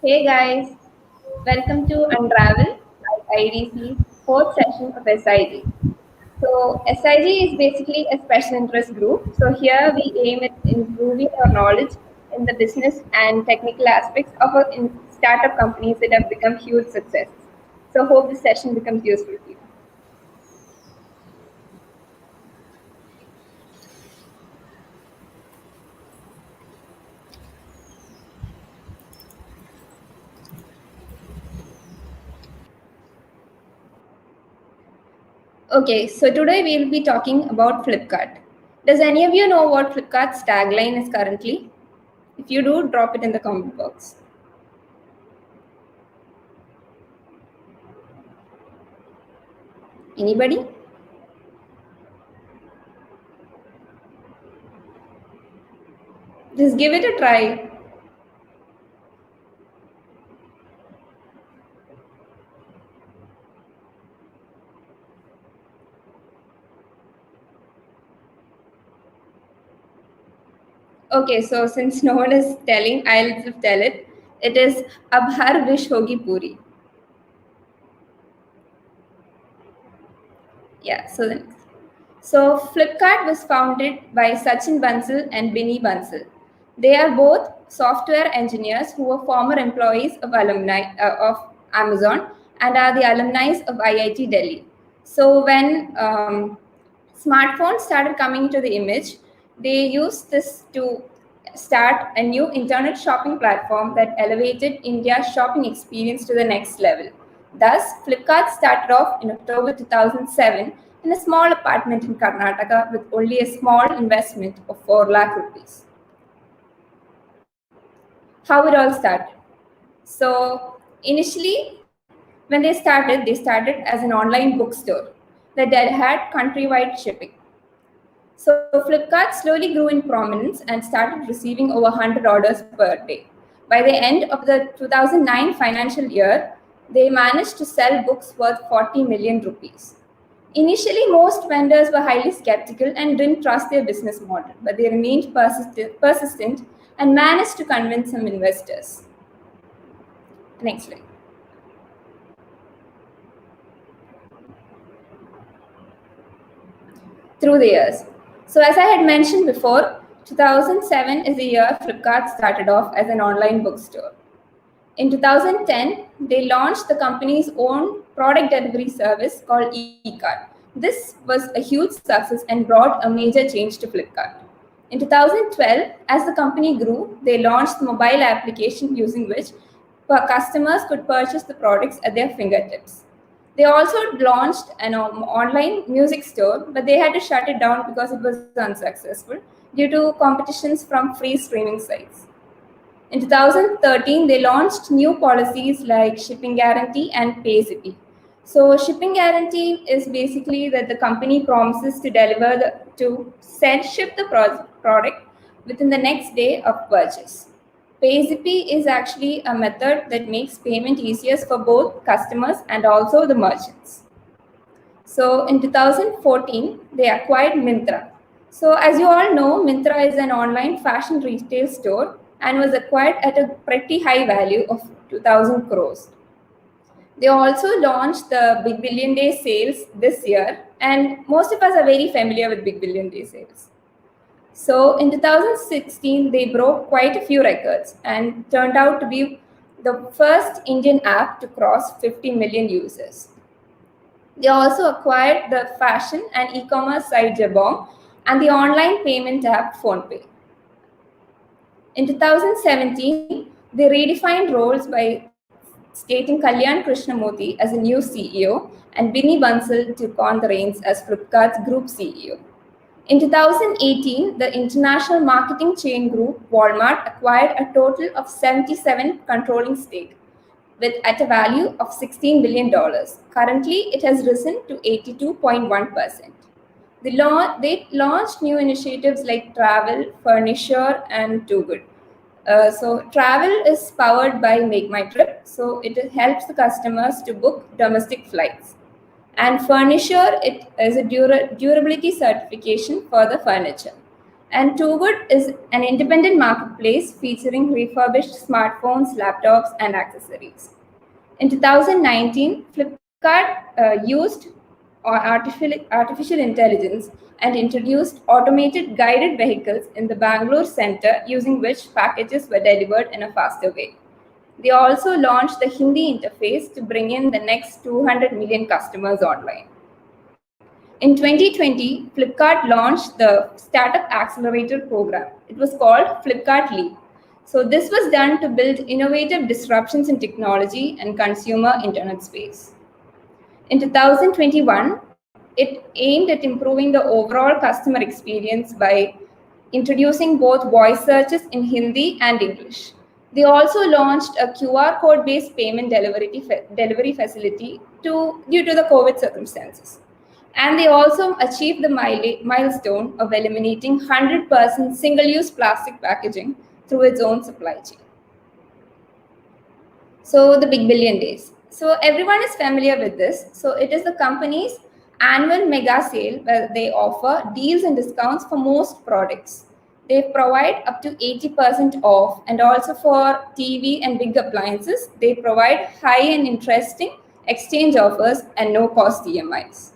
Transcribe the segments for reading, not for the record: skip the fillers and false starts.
Hey guys, welcome to UNRAVEL, IEDC's fourth session of SIG. So SIG is basically a special interest group. So here we aim at improving our knowledge in the business and technical aspects of startup companies that have become huge successes. So hope this session becomes useful to you. Okay, so today we'll be talking about Flipkart. Does any of you know what Flipkart's tagline is currently? If you do, drop it in the comment box. Anybody? Just give it a try. Okay, so since no one is telling, I'll just tell it. It is Abhar Vish Hogi Puri. Yeah, so Flipkart was founded by Sachin Bansal and Binny Bansal. They are both software engineers who were former employees of of Amazon and are the alumni of IIT Delhi. So when smartphones started coming into the image, they used this to start a new internet shopping platform that elevated India's shopping experience to the next level. Thus, Flipkart started off in October 2007 in a small apartment in Karnataka with only a small investment of 4 lakh rupees. How it all started. So, initially, when they started as an online bookstore that had countrywide shipping. So Flipkart slowly grew in prominence and started receiving over 100 orders per day. By the end of the 2009 financial year, they managed to sell books worth 40 million rupees. Initially, most vendors were highly skeptical and didn't trust their business model, but they remained persistent and managed to convince some investors. Next slide. Through the years. So as I had mentioned before, 2007 is the year Flipkart started off as an online bookstore. In 2010, they launched the company's own product delivery service called e-cart. This was a huge success and brought a major change to Flipkart. In 2012, as the company grew, they launched the mobile application using which customers could purchase the products at their fingertips. They also launched an online music store, but they had to shut it down because it was unsuccessful due to competitions from free streaming sites. In 2013, they launched new policies like shipping guarantee and pay zippy. So shipping guarantee is basically that the company promises to ship the product within the next day of purchase. PayZippy is actually a method that makes payment easier for both customers and also the merchants. So in 2014, they acquired Myntra. So as you all know, Myntra is an online fashion retail store and was acquired at a pretty high value of 2,000 crores. They also launched the Big Billion Day sales this year, and most of us are very familiar with Big Billion Day sales. So in 2016, they broke quite a few records and turned out to be the first Indian app to cross 50 million users. They also acquired the fashion and e-commerce site Jabong and the online payment app PhonePe. In 2017, they redefined roles by stating Kalyan Krishnamurthy as a new CEO and Binny Bansal took on the reins as Flipkart's group CEO. In 2018, the international marketing chain group Walmart acquired a total of 77 controlling stake at a value of $16 billion. Currently, it has risen to 82.1%. They launched new initiatives like Travel, Furniture, and Too Good. So Travel is powered by Make My Trip, so it helps the customers to book domestic flights. And Furniture, it is a durability certification for the furniture. And Too Good is an independent marketplace featuring refurbished smartphones, laptops, and accessories. In 2019, Flipkart used artificial intelligence and introduced automated guided vehicles in the Bangalore center, using which packages were delivered in a faster way. They also launched the Hindi interface to bring in the next 200 million customers online. In 2020, Flipkart launched the Startup Accelerator program. It was called Flipkart Leap. So this was done to build innovative disruptions in technology and consumer internet space. In 2021, it aimed at improving the overall customer experience by introducing both voice searches in Hindi and English. They also launched a QR code-based payment delivery facility due to the COVID circumstances. And they also achieved the milestone of eliminating 100% single-use plastic packaging through its own supply chain. So the Big Billion Days. So everyone is familiar with this. So it is the company's annual mega sale where they offer deals and discounts for most products. They provide up to 80% off, and also for TV and big appliances, they provide high and interesting exchange offers and no-cost EMIs.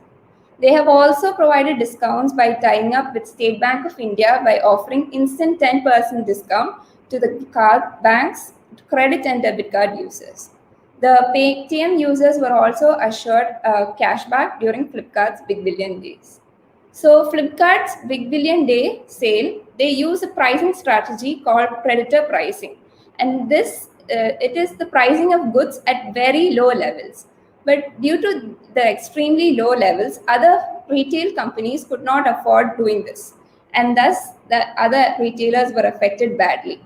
They have also provided discounts by tying up with State Bank of India by offering instant 10% discount to the card banks, credit and debit card users. The Paytm users were also assured cashback during Flipkart's Big Billion Days. So Flipkart's Big Billion Day sale, they use a pricing strategy called predator pricing. And it is the pricing of goods at very low levels. But due to the extremely low levels, other retail companies could not afford doing this. And thus, the other retailers were affected badly.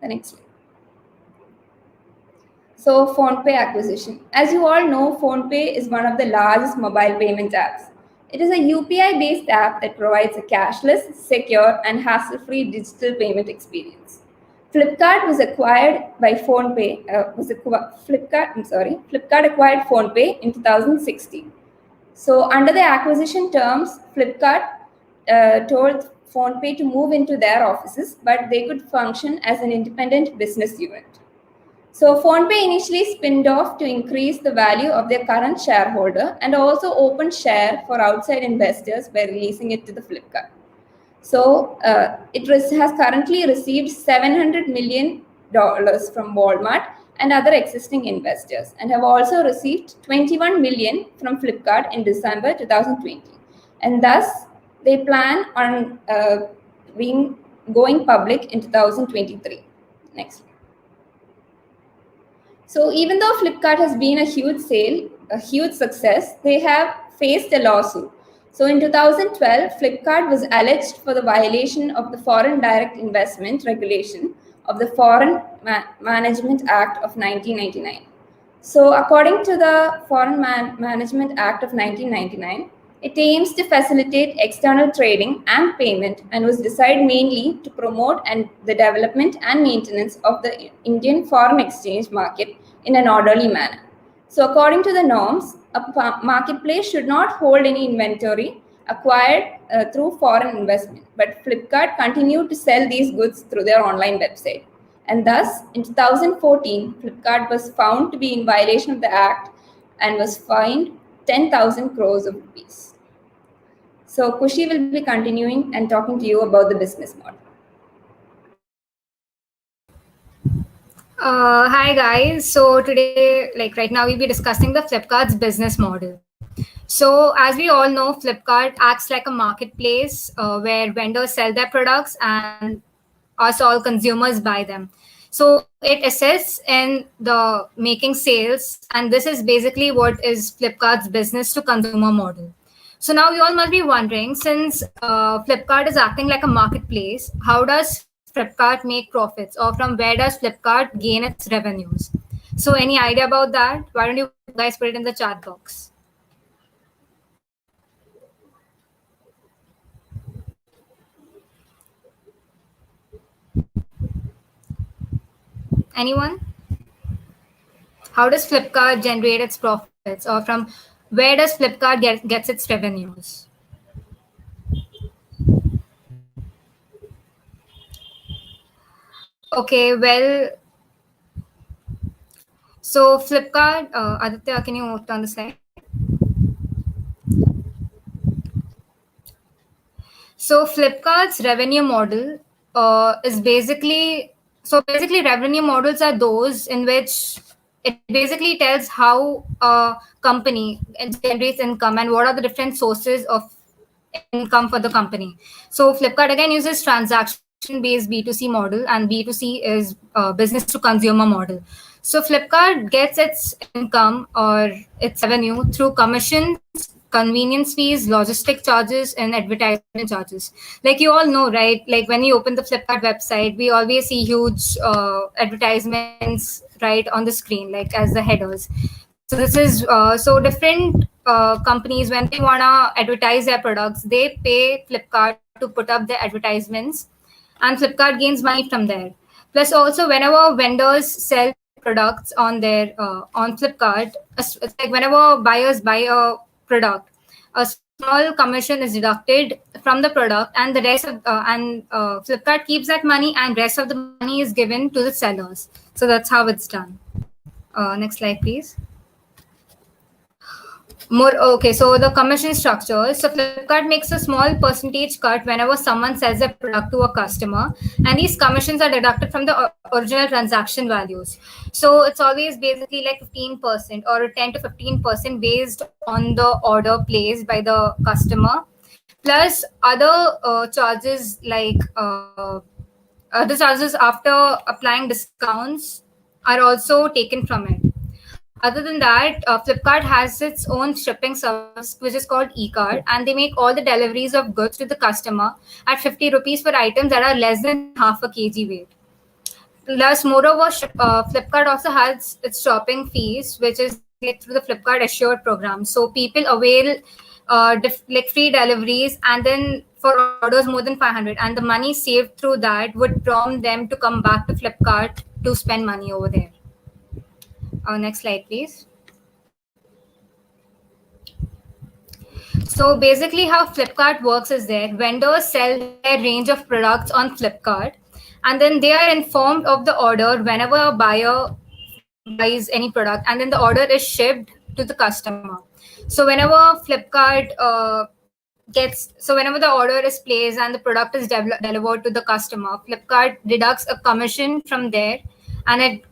The next slide. So, PhonePe acquisition. As you all know, PhonePe is one of the largest mobile payment apps. It is a UPI-based app that provides a cashless, secure, and hassle-free digital payment experience. Flipkart was acquired by PhonePe. Flipkart acquired PhonePe in 2016. So, under the acquisition terms, Flipkart told PhonePe to move into their offices, but they could function as an independent business unit. So, PhonePe initially spinned off to increase the value of their current shareholder and also opened share for outside investors by releasing it to the Flipkart. So it has currently received $700 million from Walmart and other existing investors, and have also received $21 million from Flipkart in December 2020. And thus, they plan on going public in 2023. Next. So even though Flipkart has been a huge success, they have faced a lawsuit. So in 2012, Flipkart was alleged for the violation of the Foreign Direct Investment Regulation of the Foreign Management Act of 1999. So according to the Foreign Management Act of 1999, it aims to facilitate external trading and payment and was designed mainly to promote the development and maintenance of the Indian foreign exchange market in an orderly manner. So according to the norms, a marketplace should not hold any inventory acquired through foreign investment, but Flipkart continued to sell these goods through their online website. And thus, in 2014, Flipkart was found to be in violation of the act and was fined 10,000 crores of rupees. So Khushi will be continuing and talking to you about the business model. Hi guys. So today, right now, we'll be discussing the Flipkart's business model. So as we all know, Flipkart acts like a marketplace where vendors sell their products and us all consumers buy them. So it assists in the making sales, and this is basically what is Flipkart's business to consumer model. So now you all must be wondering, since Flipkart is acting like a marketplace, how does Flipkart make profits, or from where does Flipkart gain its revenues? So any idea about that? Why don't you guys put it in the chat box? Anyone? How does Flipkart generate its profits, or from where does Flipkart gets its revenues? Okay, well, so Flipkart, Aditya, can you turn the slide? So Flipkart's revenue model is basically revenue models are those in which it basically tells how a company generates income and what are the different sources of income for the company. So Flipkart again uses transaction-based B2C model, and B2C is business to consumer model. So Flipkart gets its income or its revenue through commissions, convenience fees, logistic charges, and advertisement charges. Like you all know, right? Like when you open the Flipkart website, we always see huge advertisements right on the screen, like as the headers. So this is so different companies when they wanna advertise their products, they pay Flipkart to put up their advertisements, and Flipkart gains money from there. Plus, also whenever vendors sell products on their on Flipkart, it's like whenever buyers buy a product, a small commission is deducted from the product, and the rest of Flipkart keeps that money, and rest of the money is given to the sellers. So that's how it's done. Next slide, please. More okay, so the commission structure. So Flipkart makes a small percentage cut whenever someone sells a product to a customer, and these commissions are deducted from the original transaction values. So it's always basically like 15% or 10 to 15% based on the order placed by the customer, plus other charges like other charges after applying discounts are also taken from it. Other than that, Flipkart has its own shipping service, which is called e-card, and they make all the deliveries of goods to the customer at 50 rupees for items that are less than half a kg weight. Plus, moreover, Flipkart also has its shopping fees, which is like through the Flipkart Assured program. So people avail like free deliveries, and then for orders more than 500, and the money saved through that would prompt them to come back to Flipkart to spend money over there. Next slide, please. So basically, how Flipkart works is that vendors sell their range of products on Flipkart, and then they are informed of the order whenever a buyer buys any product, and then the order is shipped to the customer. So whenever Flipkart whenever the order is placed and the product is delivered to the customer, Flipkart deducts a commission from there, and it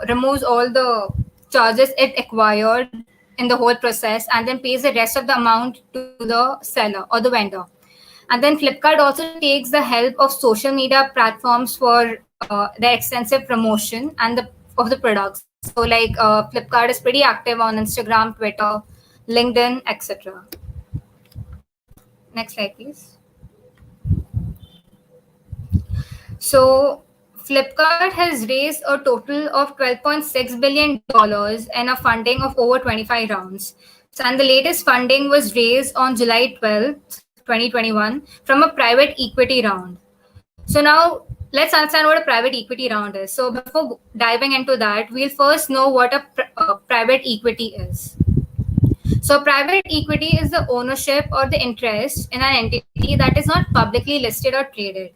removes all the charges it acquired in the whole process, and then pays the rest of the amount to the seller or the vendor. And then Flipkart also takes the help of social media platforms for their extensive promotion of the products. So like Flipkart is pretty active on Instagram, Twitter, LinkedIn, etc. Next slide, please. So Flipkart has raised a total of $12.6 billion and a funding of over 25 rounds. So, and the latest funding was raised on July 12th, 2021 from a private equity round. So now let's understand what a private equity round is. So before diving into that, we'll first know what a private equity is. So private equity is the ownership or the interest in an entity that is not publicly listed or traded.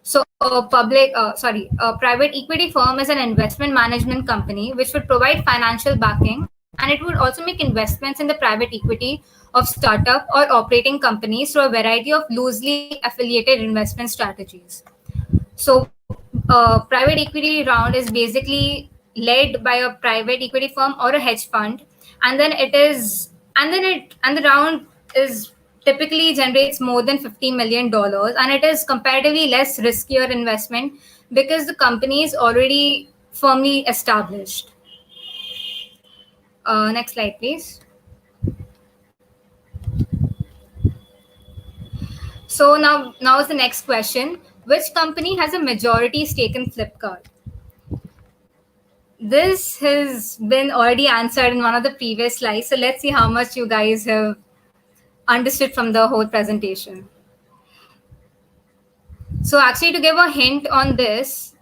So a private equity firm is an investment management company which would provide financial backing, and it would also make investments in the private equity of startup or operating companies through a variety of loosely affiliated investment strategies. So private equity round is basically led by a private equity firm or a hedge fund, and then the round is typically generates more than $50 million, and it is comparatively less riskier investment because the company is already firmly established. Next slide, please. So now is the next question. Which company has a majority stake in Flipkart? This has been already answered in one of the previous slides. So let's see how much you guys have understood from the whole presentation. So actually, to give a hint on this,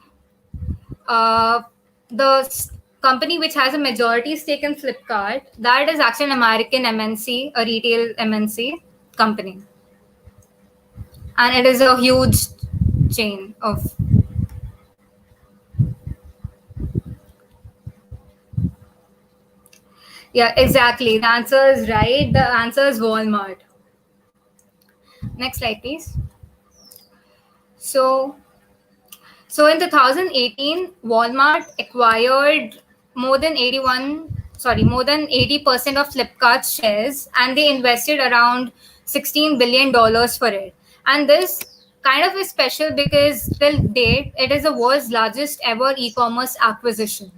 the company which has a majority stake in Flipkart, that is actually an American MNC, a retail MNC company. And it is a huge chain of Yeah, exactly. The answer is right. The answer is Walmart. Next slide, please. So, so in 2018, Walmart acquired more than 80% of Flipkart's shares, and they invested around $16 billion for it. And this kind of is special because till date, it is the world's largest ever e-commerce acquisition.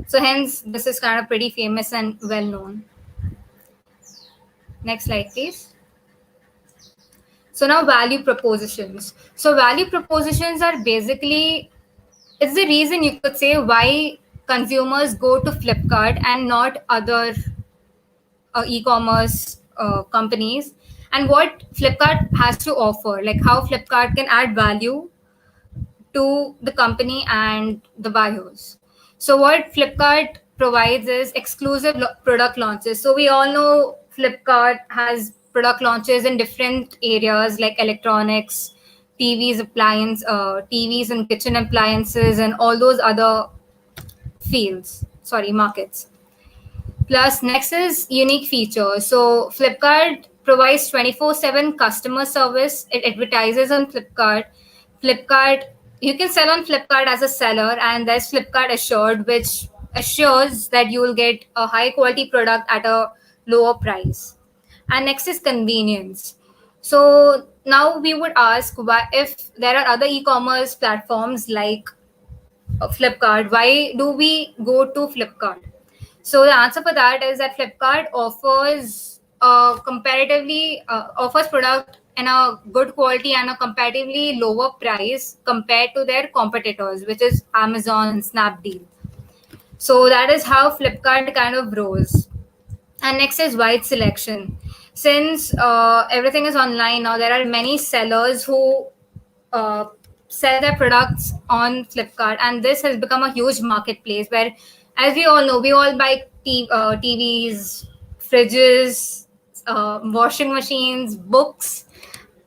So hence, this is kind of pretty famous and well known. Next slide, please. So now value propositions. So value propositions are basically, it's the reason you could say why consumers go to Flipkart and not other e-commerce companies, and what Flipkart has to offer, like how Flipkart can add value to the company and the buyers. So what Flipkart provides is exclusive product launches. So we all know Flipkart has product launches in different areas like electronics, TVs and kitchen appliances, and all those other markets. Plus, next is unique features. So Flipkart provides 24/7 customer service. It advertises on Flipkart. Flipkart, you can sell on Flipkart as a seller, and there's Flipkart Assured, which assures that you will get a high quality product at a lower price. And next is convenience. So now we would ask, why, if there are other e-commerce platforms like Flipkart, why do we go to Flipkart? So the answer for that is that Flipkart offers offers product in a good quality and a comparatively lower price compared to their competitors, which is Amazon and Snapdeal. So that is how Flipkart kind of rose. And next is wide selection. Since everything is online now, there are many sellers who uh, sell their products on Flipkart, and this has become a huge marketplace where, as we all know, we all buy TVs, fridges, washing machines, books,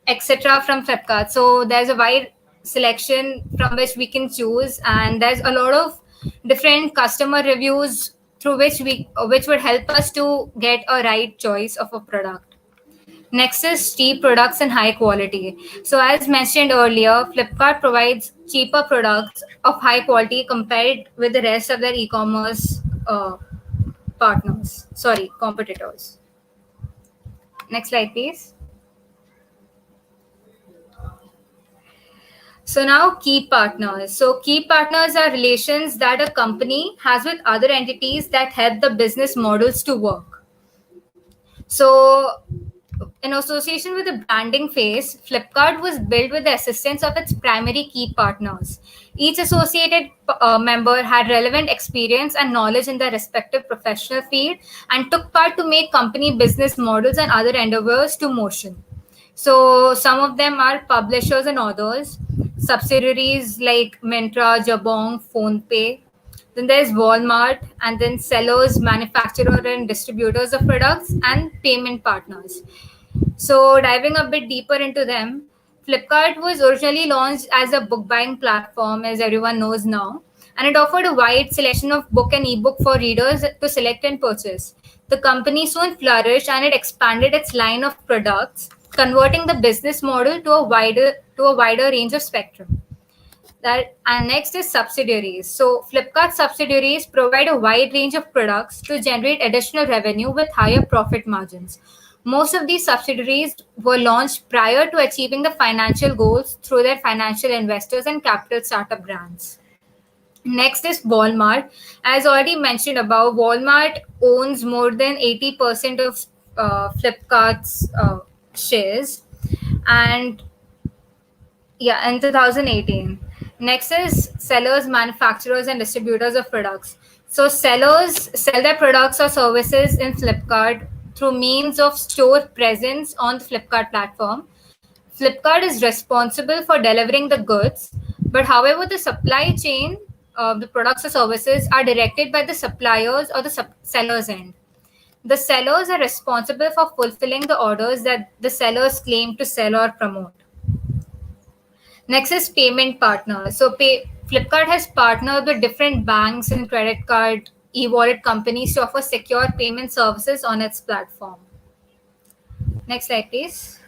etc. from Flipkart. So there's a wide selection from which we can choose, and there's a lot of different customer reviews through which would help us to get a right choice of a product. Next is cheap products and high quality. So as mentioned earlier, Flipkart provides cheaper products of high quality compared with the rest of their e-commerce competitors. Next slide, please. So now key partners. So key partners are relations that a company has with other entities that help the business models to work. So in association with the branding phase, Flipkart was built with the assistance of its primary key partners. Each associated member had relevant experience and knowledge in their respective professional field and took part to make company business models and other endeavors to motion. So some of them are publishers and authors, subsidiaries like Myntra, Jabong, PhonePe. Then there's Walmart, and then sellers, manufacturer and distributors of products, and payment partners. So diving a bit deeper into them, Flipkart was originally launched as a book buying platform, as everyone knows now, and it offered a wide selection of book and ebook for readers to select and purchase. The company soon flourished and it expanded its line of products, converting the business model to a wider range of spectrum. And next is subsidiaries. So Flipkart subsidiaries provide a wide range of products to generate additional revenue with higher profit margins. Most of these subsidiaries were launched prior to achieving the financial goals through their financial investors and capital startup grants. Next is Walmart. As already mentioned above, Walmart owns more than 80% of Flipkart's shares. And yeah, in 2018. Next is sellers, manufacturers, and distributors of products. So sellers sell their products or services in Flipkart through means of store presence on the Flipkart platform. Flipkart is responsible for delivering the goods, but however, the supply chain of the products or services are directed by the suppliers or the sellers end. The sellers are responsible for fulfilling the orders that the sellers claim to sell or promote. Next is payment partners. So Flipkart has partnered with different banks and credit card e-wallet companies to offer secure payment services on its platform. Next slide, please.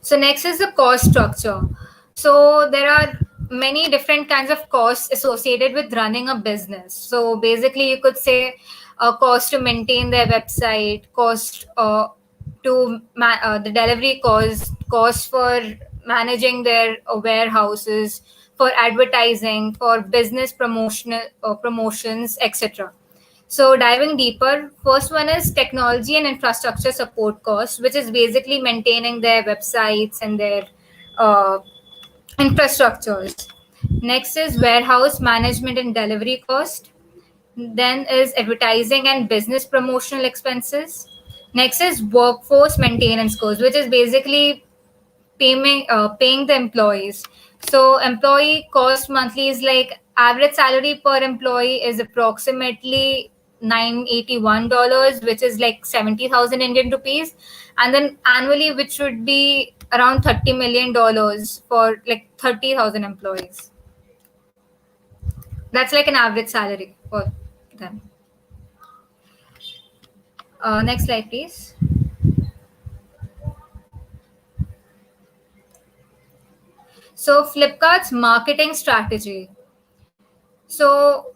So next is the cost structure. So there are many different kinds of costs associated with running a business. So basically, you could say a cost to maintain their website, cost the delivery cost for managing their warehouses, for advertising, for business promotions, etc. So diving deeper, first one is technology and infrastructure support cost, which is basically maintaining their websites and their uh, infrastructures. Next is warehouse management and delivery cost. Then is advertising and business promotional expenses. Next is workforce maintenance cost, which is basically paying the employees. So employee cost monthly is like average salary per employee is approximately $981, which is like 70,000 Indian rupees, and then annually, which would be around $30 million for like 30,000 employees. That's like an average salary for them. Next slide, please. So Flipkart's marketing strategy. So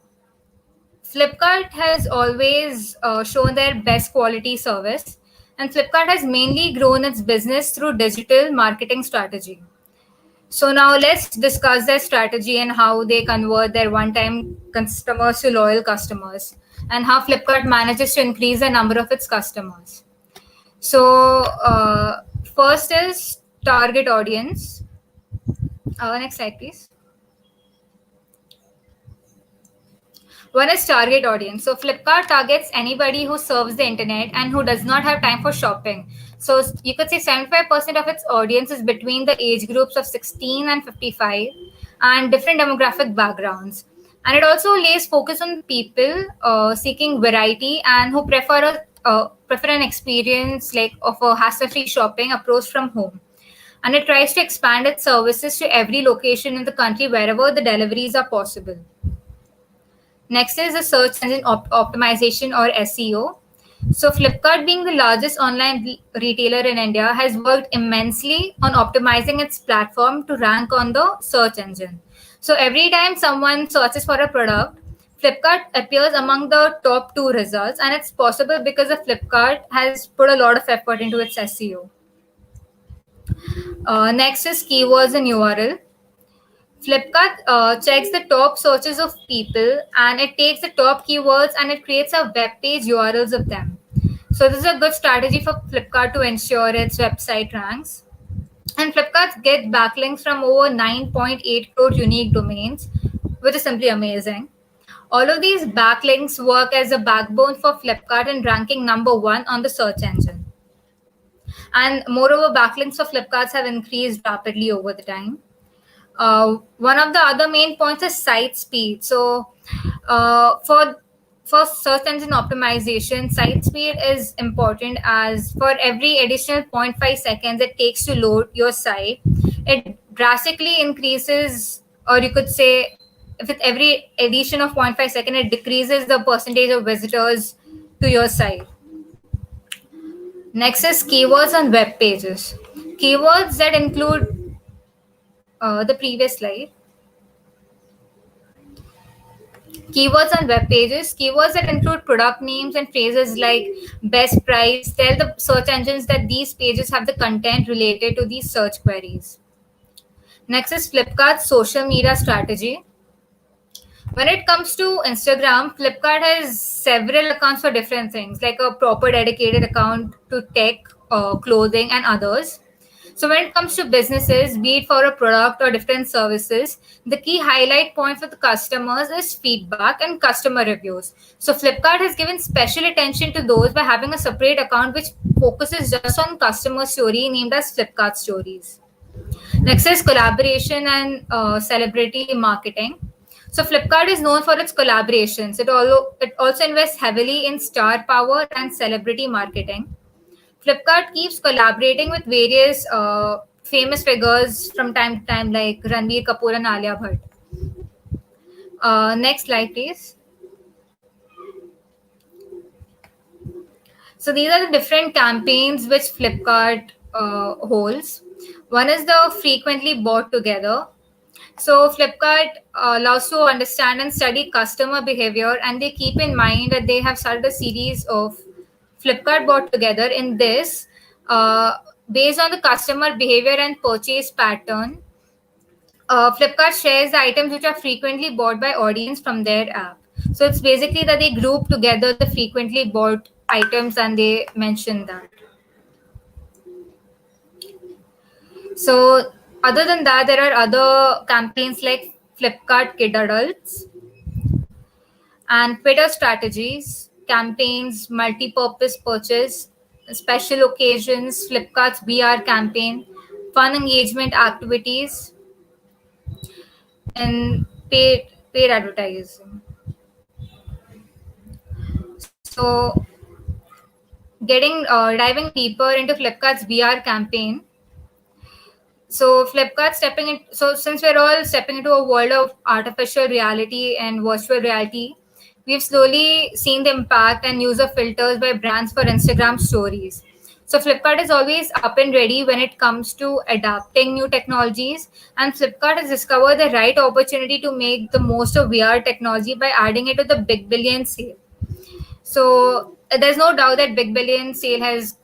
Flipkart has always shown their best quality service, and Flipkart has mainly grown its business through digital marketing strategy. So now let's discuss their strategy and how they convert their one-time customers to loyal customers, and how Flipkart manages to increase the number of its customers. So first is target audience. Next slide, please. One is target audience. So Flipkart targets anybody who serves the internet and who does not have time for shopping. So you could say 75% of its audience is between the age groups of 16 and 55 and different demographic backgrounds. And it also lays focus on people seeking variety and who prefer an experience like of a hassle-free shopping approach from home. And it tries to expand its services to every location in the country wherever the deliveries are possible. Next is the search engine optimization or SEO. So Flipkart, being the largest online retailer in India, has worked immensely on optimizing its platform to rank on the search engine. So every time someone searches for a product, Flipkart appears among the top 2 results, and it's possible because of Flipkart has put a lot of effort into its SEO. Next is keywords and URL. Flipkart checks the top searches of people, and it takes the top keywords and it creates a web page URLs of them. So this is a good strategy for Flipkart to ensure its website ranks. And Flipkart gets backlinks from over 9.8 crore unique domains, which is simply amazing. All of these backlinks work as a backbone for Flipkart in ranking number 1 on the search engine. And moreover, backlinks for Flipkarts have increased rapidly over the time. One of the other main points is site speed. So for search engine optimization, site speed is important, as for every additional 0.5 seconds it takes to load your site, it drastically increases, or you could say with every addition of 0.5 seconds, it decreases the percentage of visitors to your site. Next is keywords on web pages. Keywords that include the previous slide. Keywords on web pages. Keywords that include product names and phrases like best price tell the search engines that these pages have the content related to these search queries. Next is Flipkart's social media strategy. When it comes to Instagram, Flipkart has several accounts for different things, like a proper dedicated account to tech, clothing, and others. So when it comes to businesses, be it for a product or different services, the key highlight point for the customers is feedback and customer reviews. So Flipkart has given special attention to those by having a separate account which focuses just on customer story named as Flipkart Stories. Next is collaboration and celebrity marketing. So Flipkart is known for its collaborations. It also invests heavily in star power and celebrity marketing. Flipkart keeps collaborating with various famous figures from time to time like Ranveer Kapoor and Alia Bhatt. Next slide, please. So these are the different campaigns which Flipkart holds. One is the frequently bought together. So Flipkart allows to understand and study customer behavior, and they keep in mind that they have started a series of Flipkart bought together. In this, based on the customer behavior and purchase pattern, Flipkart shares the items which are frequently bought by audience from their app. So it's basically that they group together the frequently bought items and they mention that. So other than that, there are other campaigns like Flipkart Kid Adults and Twitter strategies, campaigns, multi-purpose purchase, special occasions, Flipkart's VR campaign, fun engagement activities, and paid advertising. So diving deeper into Flipkart's VR campaign. So Flipkart stepping in. So since we're all stepping into a world of artificial reality and virtual reality, we've slowly seen the impact and use of filters by brands for Instagram stories. So Flipkart is always up and ready when it comes to adapting new technologies, and Flipkart has discovered the right opportunity to make the most of VR technology by adding it to the Big Billion Sale. So there's no doubt that Big Billion Sale has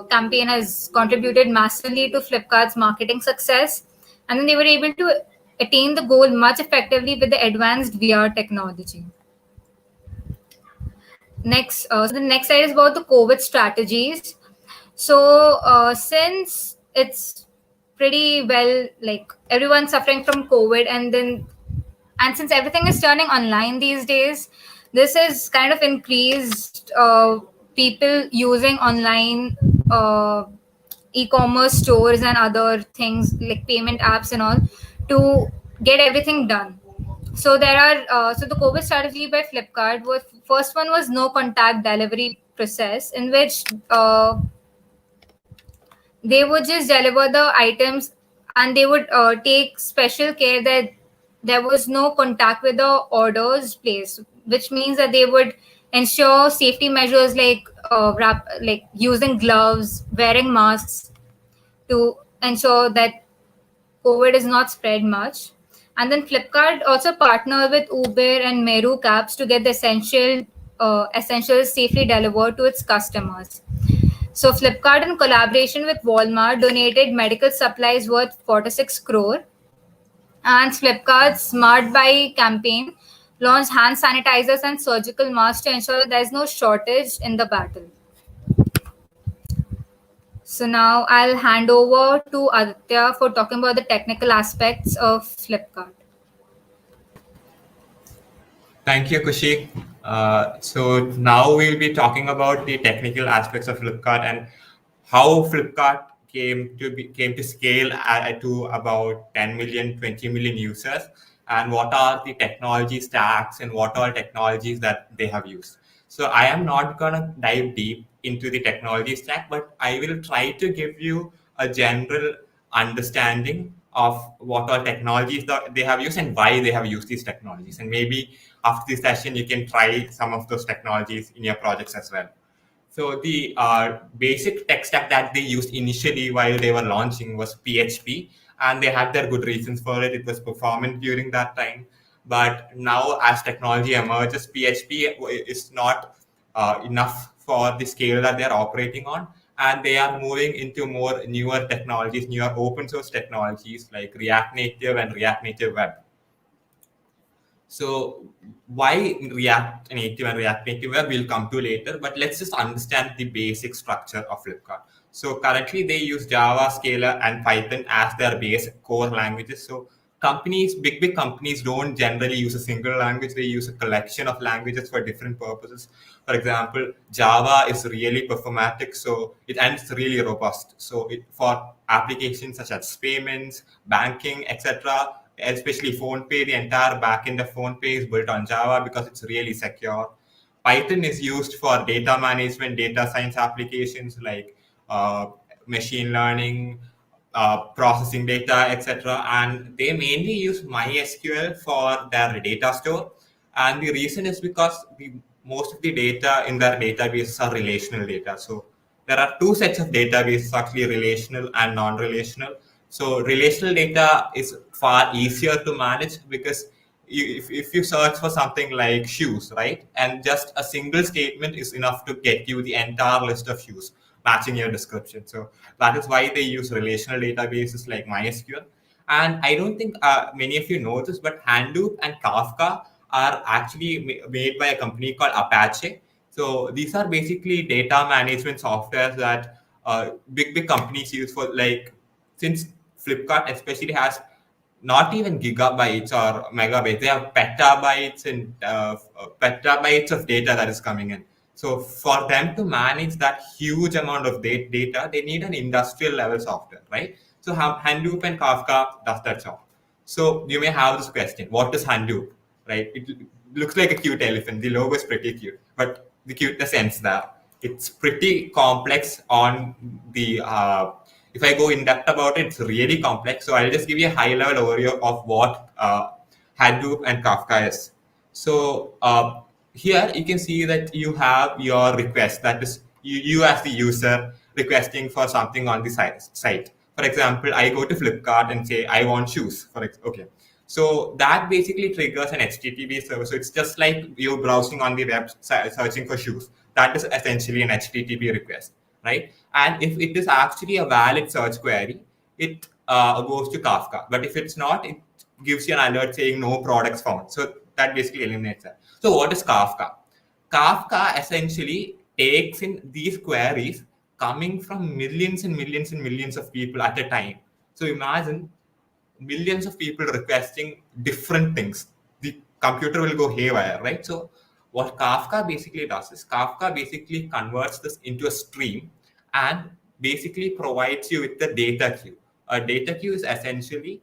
campaign has contributed massively to Flipkart's marketing success, and then they were able to attain the goal much effectively with the advanced VR technology. Next, so the next slide is about the COVID strategies. So since it's pretty well, like everyone's suffering from COVID, and since everything is turning online these days, this has kind of increased people using online e-commerce stores and other things like payment apps and all to get everything done. So there are so the COVID strategy by Flipkart was first one was no contact delivery process, in which they would just deliver the items, and they would take special care that there was no contact with the orders placed, which means that they would ensure safety measures like like using gloves, wearing masks to ensure that COVID is not spread much. And then Flipkart also partnered with Uber and Meru cabs to get the essentials safely delivered to its customers. So Flipkart, in collaboration with Walmart, donated medical supplies worth 46 crore. And Flipkart's Smart Buy campaign launched hand sanitizers and surgical masks to ensure that there is no shortage in the battle. So now I'll hand over to Adithya for talking about the technical aspects of Flipkart. Thank you, Khushi. So now we'll be talking about the technical aspects of Flipkart and how Flipkart came to scale to about 10 million, 20 million users, and what are the technology stacks and what are technologies that they have used. So I am not going to dive deep into the technology stack, but I will try to give you a general understanding of what all technologies that they have used and why they have used these technologies. And maybe after this session, you can try some of those technologies in your projects as well. So the basic tech stack that they used initially while they were launching was PHP, and they had their good reasons for it. It was performant during that time. But now as technology emerges, PHP is not enough for the scale that they're operating on. And they are moving into more newer technologies, newer open source technologies like React Native and React Native Web. So why React Native and React Native Web we'll come to later, but let's just understand the basic structure of Flipkart. So currently they use Java, Scala, and Python as their base core languages. So big companies don't generally use a single language. They use a collection of languages for different purposes. For example, Java is really performatic, and it's really robust. So for applications such as payments, banking, etc., especially PhonePe, the entire backend of PhonePe is built on Java because it's really secure. Python is used for data management, data science applications like machine learning, processing data, etc. And they mainly use MySQL for their data store. And the reason is because most of the data in their databases are relational data. So there are two sets of databases, actually, relational and non-relational. So relational data is far easier to manage because if you search for something like shoes, right, and just a single statement is enough to get you the entire list of shoes matching your description. So that is why they use relational databases like MySQL. And I don't think many of you know this, but Hadoop and Kafka are actually made by a company called Apache. So these are basically data management softwares that big companies use for, like, since Flipkart especially has not even gigabytes or megabytes, they have petabytes and petabytes of data that is coming in. So for them to manage that huge amount of data, they need an industrial level software, right? So Hadoop and Kafka does that job. So you may have this question: what is Hadoop, right? It looks like a cute elephant. The logo is pretty cute, but the cuteness ends there. It's pretty complex on the. If I go in depth about it, it's really complex. So I'll just give you a high level overview of what Hadoop and Kafka is. So here you can see that you have your request. That is you as the user requesting for something on the site. For example, I go to Flipkart and say I want shoes. Okay. So that basically triggers an HTTP server. So it's just like you browsing on the web searching for shoes. That is essentially an HTTP request, right? And if it is actually a valid search query, it goes to Kafka. But if it's not, it gives you an alert saying no products found. So that basically eliminates that. So what is Kafka? Kafka essentially takes in these queries coming from millions and millions and millions of people at a time. So imagine millions of people requesting different things. The computer will go haywire, right? So what Kafka basically does is Kafka basically converts this into a stream and basically provides you with the data queue. A data queue is essentially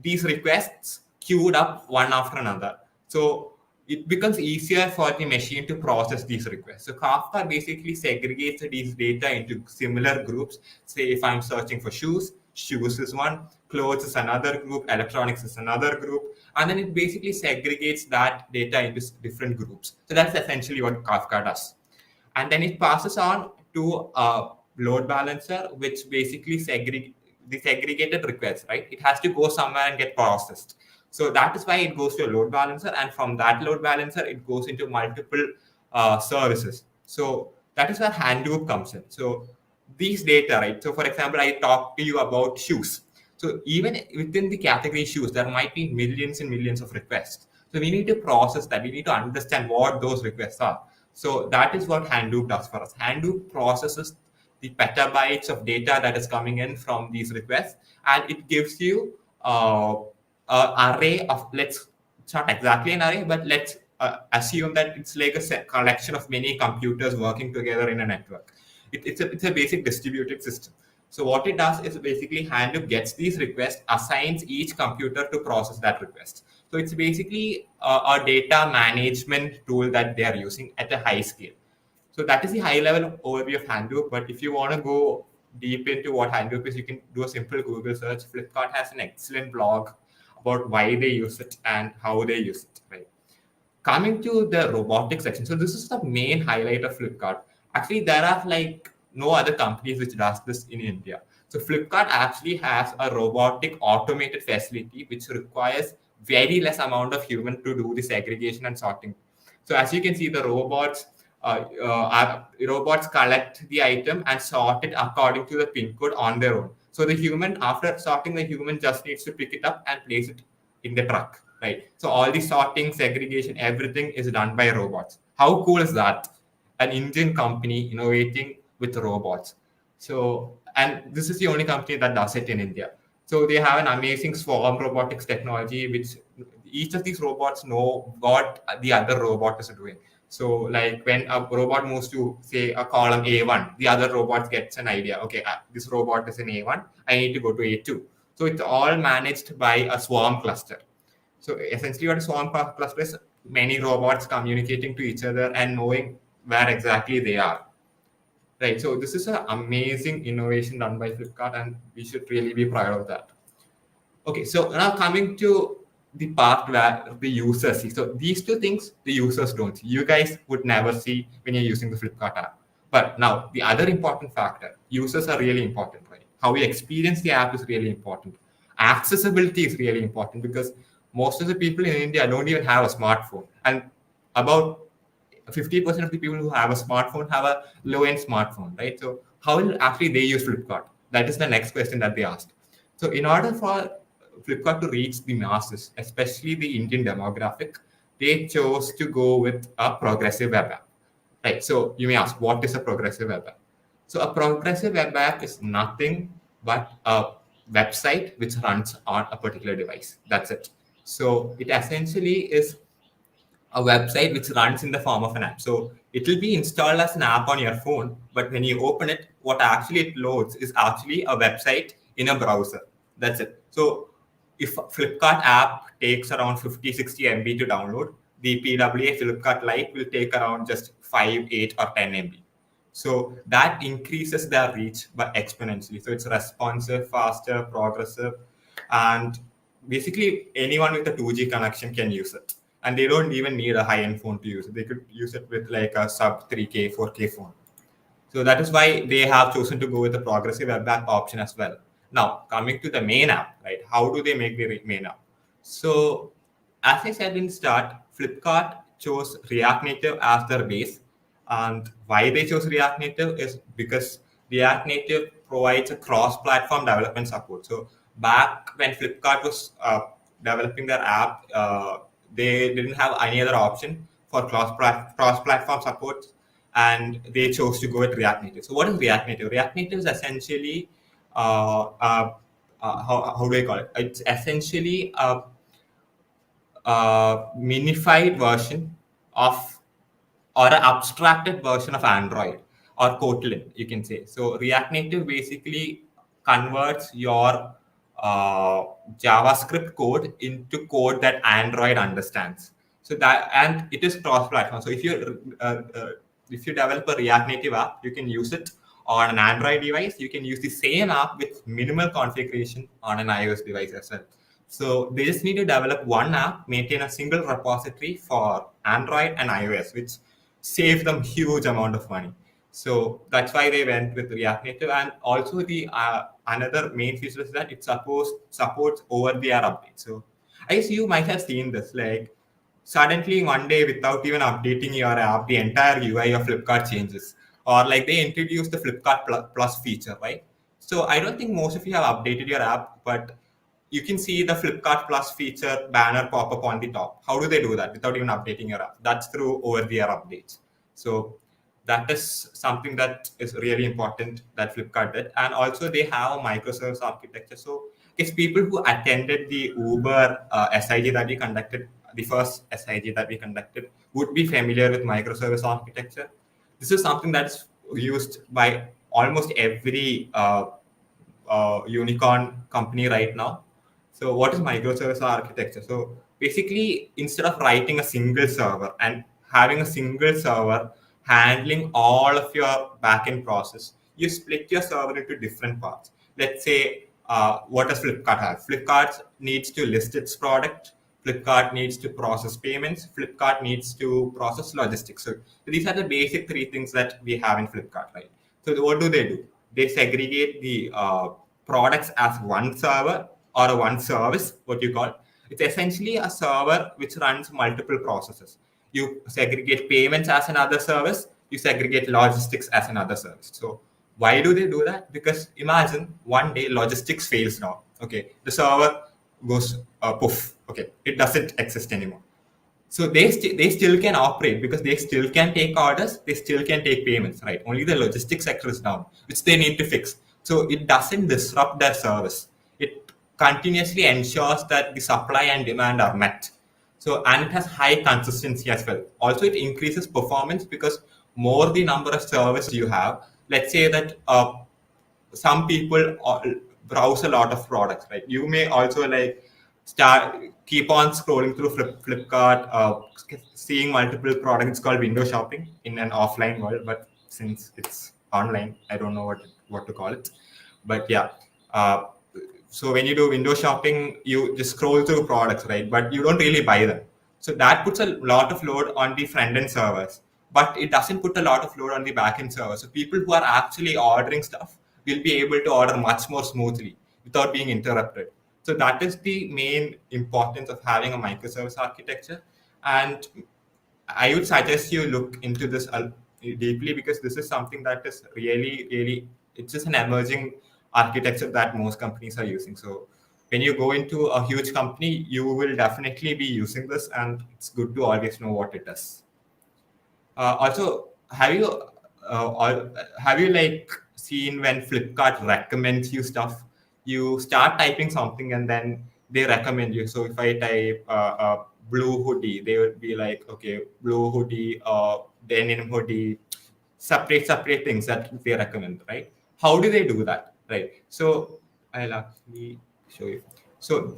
these requests queued up one after another. So it becomes easier for the machine to process these requests. So Kafka basically segregates these data into similar groups. Say if I'm searching for shoes is one, clothes is another group, electronics is another group, and then it basically segregates that data into different groups. So that's essentially what Kafka does. And then it passes on to a load balancer, which basically the segregated requests, right? It has to go somewhere and get processed. So that is why it goes to a load balancer, and from that load balancer, it goes into multiple services. So that is where Hadoop comes in. So these data, right? So for example, I talked to you about shoes. So even within the category shoes, there might be millions and millions of requests. So we need to process that. We need to understand what those requests are. So that is what Hadoop does for us. Hadoop processes the petabytes of data that is coming in from these requests, and it gives you an array of, it's not exactly an array, but let's assume that it's like a collection of many computers working together in a network. It's a basic distributed system. So what it does is basically Hadoop gets these requests, assigns each computer to process that request. So it's basically a data management tool that they are using at a high scale. So that is the high level overview of Hadoop. But if you want to go deep into what Hadoop is, you can do a simple Google search. Flipkart has an excellent blog about why they use it and how they use it. Right. Coming to the robotics section. So this is the main highlight of Flipkart. Actually, there are like no other companies which does this in India. So Flipkart actually has a robotic automated facility which requires very less amount of human to do the segregation and sorting. So as you can see, the robots collect the item and sort it according to the pin code on their own. So the human, after sorting, the human just needs to pick it up and place it in the truck, right? So all the sorting, segregation, everything is done by robots. How cool is that? An Indian company innovating with robots. So, and this is the only company that does it in India. So they have an amazing swarm robotics technology, which each of these robots know what the other robot is doing. So like when a robot moves to, say, a column A1, the other robot gets an idea. Okay, this robot is in A1. I need to go to A2. So it's all managed by a swarm cluster. So essentially what a swarm cluster is, many robots communicating to each other and knowing where exactly they are. right? So this is an amazing innovation done by Flipkart, and we should really be proud of that. Okay, so now coming to the part where the users see. So these two things the users don't see. You guys would never see when you're using the Flipkart app. But now the other important factor, users are really important, right? How we experience the app is really important. Accessibility is really important because most of the people in India don't even have a smartphone. And about 50% of the people who have a smartphone have a low-end smartphone, right? So how will actually they use Flipkart? That is the next question that they asked. So in order for Flipkart to reach the masses, especially the Indian demographic, they chose to go with a progressive web app. Right. So you may ask, what is a progressive web app? So a progressive web app is nothing but a website which runs on a particular device. That's it. So it essentially is a website which runs in the form of an app. So it will be installed as an app on your phone, but when you open it, what actually it loads is actually a website in a browser. That's it. So if Flipkart app takes around 50, 60 MB to download, the PWA Flipkart Lite will take around just 5, 8, or 10 MB. So that increases their reach by exponentially. So it's responsive, faster, progressive, and basically anyone with a 2G connection can use it. And they don't even need a high-end phone to use it. They could use it with like a sub 3K, 4K phone. So that is why they have chosen to go with the progressive web app option as well. Now, coming to the main app, right? How do they make the main app? So, as I said in the start, Flipkart chose React Native as their base. And why they chose React Native is because React Native provides a cross-platform development support. So, back when Flipkart was developing their app, they didn't have any other option for cross-platform support, and they chose to go with React Native. So what is React Native? React Native is essentially, how do I call it? It's essentially a minified version of, or an abstracted version of Android or Kotlin, you can say. So React Native basically converts your JavaScript code into code that Android understands. So that, and it is cross-platform. So if you develop a React Native app, you can use it on an Android device. You can use the same app with minimal configuration on an iOS device as well. So they just need to develop one app, maintain a single repository for Android and iOS, which saves them huge amount of money. So that's why they went with React Native. And also the another main feature is that it supports over-the-air updates. So I guess you might have seen this, like suddenly one day without even updating your app, the entire UI of Flipkart changes. Or like they introduced the Flipkart Plus feature, right? So I don't think most of you have updated your app, but you can see the Flipkart Plus feature banner pop up on the top. How do they do that without even updating your app? That's through over-the-air updates. So that is something that is really important that Flipkart did. And also they have a microservice architecture. So if people who attended the Uber SIG that we conducted, the first SIG that we conducted, would be familiar with microservice architecture. This is something that's used by almost every unicorn company right now. So what is microservice architecture? So basically, instead of writing a single server and having a single server handling all of your backend process, you split your server into different parts. Let's say, what does Flipkart have? Flipkart needs to list its product. Flipkart needs to process payments. Flipkart needs to process logistics. So these are the basic three things that we have in Flipkart, right? So what do? They segregate the products as one server or a one service, what you call. It's essentially a server which runs multiple processes. You segregate payments as another service, you segregate logistics as another service. So why do they do that? Because imagine one day logistics fails now. Okay, the server goes poof. Okay, it doesn't exist anymore. So they still can operate because they still can take orders, they still can take payments, right? Only the logistics sector is down, which they need to fix. So it doesn't disrupt their service. It continuously ensures that the supply and demand are met. So, and it has high consistency as well. Also, it increases performance because more the number of services you have. Let's say that some people browse a lot of products, right? You may also like keep on scrolling through Flipkart, seeing multiple products. It's called window shopping in an offline world, but since it's online. I don't know what to call it, but yeah. So when you do window shopping, you just scroll through products, right? But you don't really buy them. So that puts a lot of load on the front end servers, but it doesn't put a lot of load on the back end servers. So people who are actually ordering stuff will be able to order much more smoothly without being interrupted. So that is the main importance of having a microservice architecture. And I would suggest you look into this deeply, because this is something that is really, really, it's just an emerging architecture that most companies are using. So when you go into a huge company, you will definitely be using this, and it's good to always know what it is. Also, have you like seen when Flipkart recommends you stuff? You start typing something and then they recommend you. So if I type blue hoodie, they would be like, okay, blue hoodie, denim hoodie, separate things that they recommend, right? How do they do that, right? So I'll actually show you. So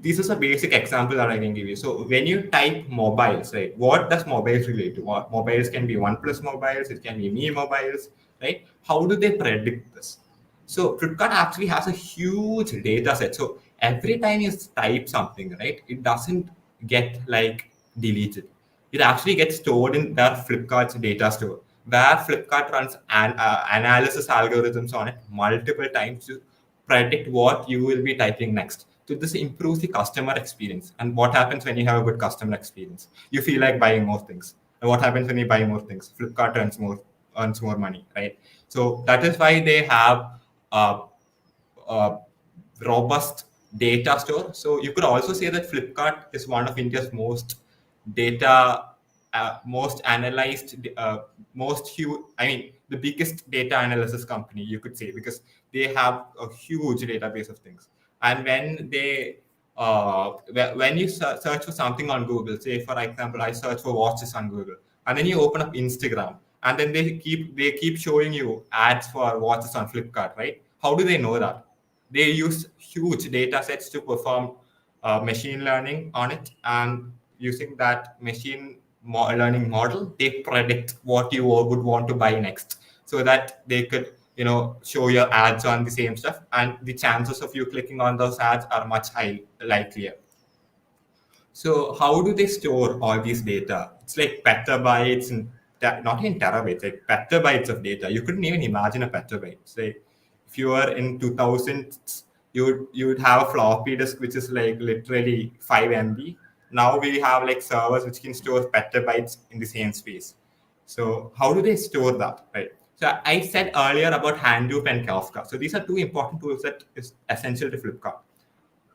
this is a basic example that I can give you. So when you type mobiles, right, what does mobiles relate to? What mobiles can be OnePlus mobiles, it can be Me mobiles, right? How do they predict this? So Flipkart actually has a huge data set. So every time you type something, right, it doesn't get like deleted. It actually gets stored in their Flipkart's data store, where Flipkart runs analysis algorithms on it multiple times to predict what you will be typing next. So this improves the customer experience. And what happens when you have a good customer experience? You feel like buying more things. And what happens when you buy more things? Flipkart earns more money, right? So that is why they have a robust data store. So you could also say that Flipkart is one of India's most most analyzed, the biggest data analysis company, you could say, because they have a huge database of things. And when you search for something on Google, say for example, I search for watches on Google, and then you open up Instagram, and then they keep showing you ads for watches on Flipkart, right? How do they know that? They use huge data sets to perform machine learning on it, and using that learning model, they predict what you would want to buy next, so that they could show your ads on the same stuff, and the chances of you clicking on those ads are much likelier. So how do they store all these data? It's like petabytes, and not in terabytes, like petabytes of data. You couldn't even imagine a petabyte. Say if you were in 2000s, you would have a floppy disk which is like literally 5 MB. Now we have like servers which can store petabytes in the same space. So how do they store that, right? So I said earlier about Hadoop and Kafka. So these are two important tools that is essential to Flipkart.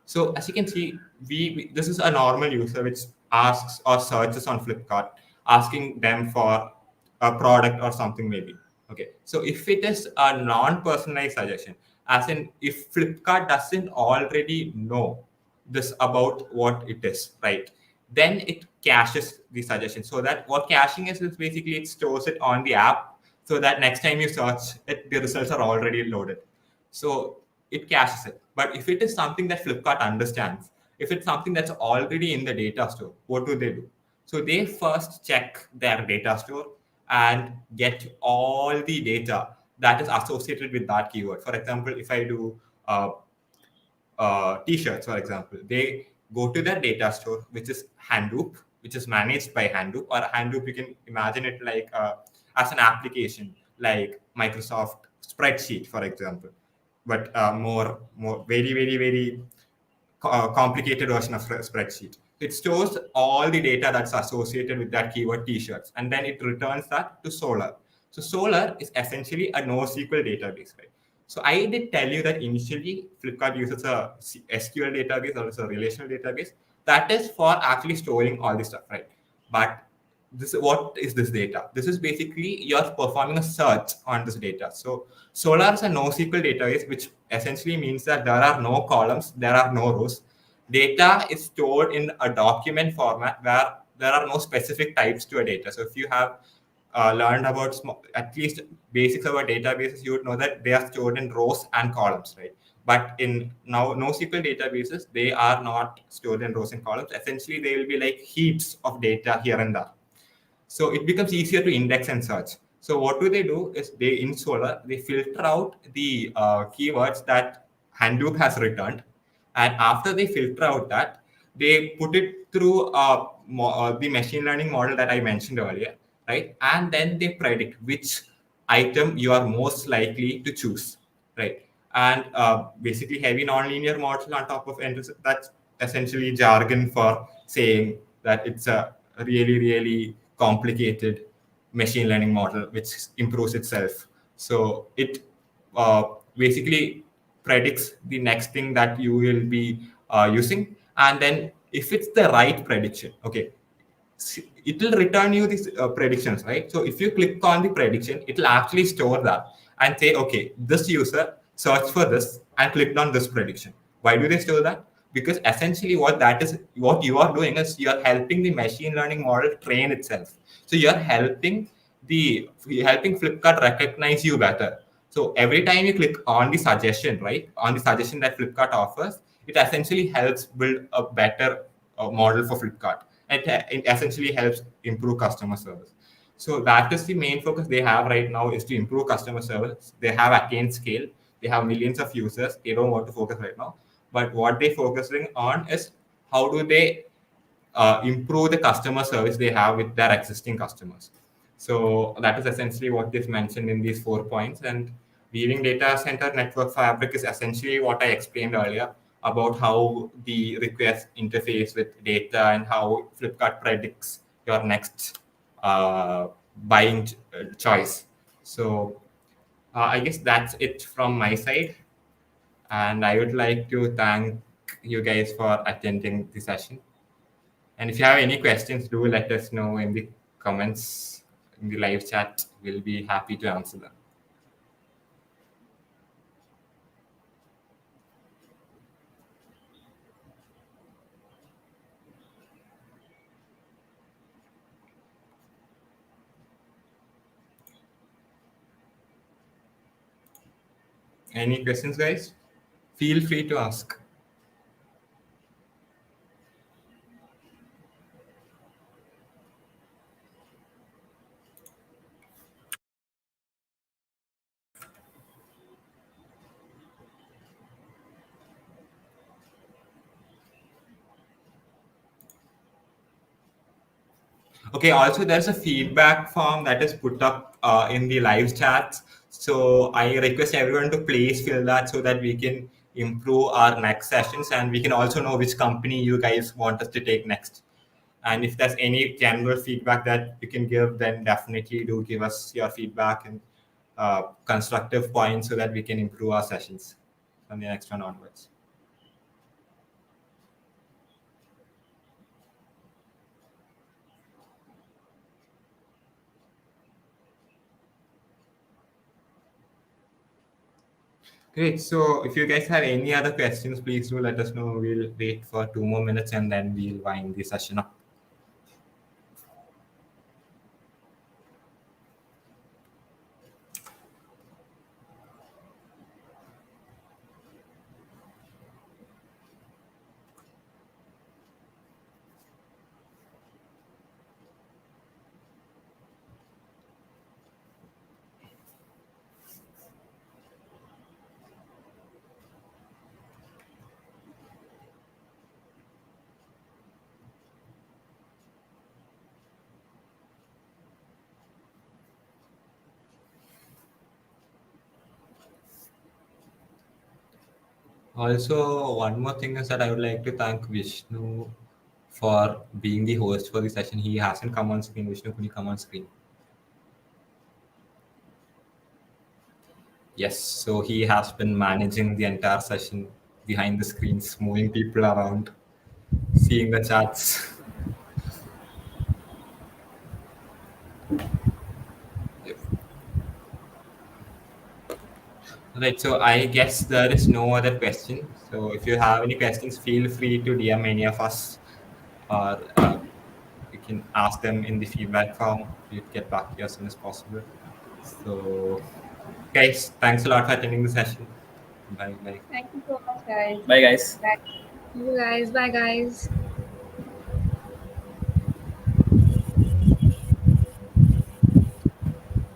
So as you can see, this is a normal user which asks or searches on Flipkart, asking them for a product or something maybe. Okay, so if it is a non-personalized suggestion, as in if Flipkart doesn't already know this about what it is, right, then it caches the suggestion. So that what caching is basically it stores it on the app, so that next time you search it, the results are already loaded. So it caches it. But if it is something that Flipkart understands, if it's something that's already in the data store, what do? So they first check their data store and get all the data that is associated with that keyword. For example, if I do t-shirts, for example, they go to their data store, which is Hadoop, which is managed by Hadoop. Or Hadoop, you can imagine it like as an application like Microsoft spreadsheet, for example, but more very, very, very complicated version of spreadsheet. It stores all the data that's associated with that keyword t-shirts, and then it returns that to Solar. So Solar is essentially a NoSQL database, right? So I did tell you that initially Flipkart uses a SQL database, or it's a relational database that is for actually storing all this stuff, right? But what is this data? This is basically you're performing a search on this data. So Solar is a NoSQL database, which essentially means that there are no columns, there are no rows. Data is stored in a document format where there are no specific types to a data. So if you have learned about at least basics about databases, you would know that they are stored in rows and columns, right? But in now NoSQL databases, they are not stored in rows and columns. Essentially, they will be like heaps of data here and there. So it becomes easier to index and search. So what do? Is they in Solar, they filter out the keywords that Hadoop has returned, and after they filter out that, they put it through the machine learning model that I mentioned earlier, right? And then they predict which item you are most likely to choose, right? And basically heavy nonlinear model on top of that's essentially jargon for saying that it's a really complicated machine learning model which improves itself. So it uh, basically predicts the next thing that you will be using, and then if it's the right prediction, okay, it will return you these predictions, right? So if you click on the prediction, it will actually store that and say, okay, this user searched for this and clicked on this prediction. Why do they store that? Because essentially what you are doing is you are helping the machine learning model train itself. So you're helping Flipkart recognize you better. So every time you click on the suggestion, right, on the suggestion that Flipkart offers, it essentially helps build a better model for Flipkart. It essentially helps improve customer service. So that is the main focus they have right now, is to improve customer service. They have attained scale. They have millions of users. They don't want to focus right now. But what they're focusing on is how do they improve the customer service they have with their existing customers. So that is essentially what is mentioned in these 4 points. And weaving data center network fabric is essentially what I explained earlier about how the request interface with data and how Flipkart predicts your next buying choice. So I guess that's it from my side. And I would like to thank you guys for attending the session. And if you have any questions, do let us know in the comments in the live chat. We'll be happy to answer them. Any questions, guys? Feel free to ask. Okay, also there's a feedback form that is put up in the live chats. So I request everyone to please fill that so that we can improve our next sessions, and we can also know which company you guys want us to take next. And if there's any general feedback that you can give, then definitely do give us your feedback and constructive points so that we can improve our sessions from the next one onwards. Great. So if you guys have any other questions, please do let us know. We'll wait for 2 more minutes and then we'll wind the session up. Also, one more thing is that I would like to thank Vishnu for being the host for the session. He hasn't come on screen. Vishnu, could you come on screen? Yes, so he has been managing the entire session behind the screens, moving people around, seeing the chats. Right, so I guess there is no other question. So if you have any questions, feel free to DM any of us, or you can ask them in the feedback form. We'll get back to you as soon as possible. So, guys, thanks a lot for attending the session. Bye. Thank you so much, guys. Bye, guys. Bye. You guys, bye guys.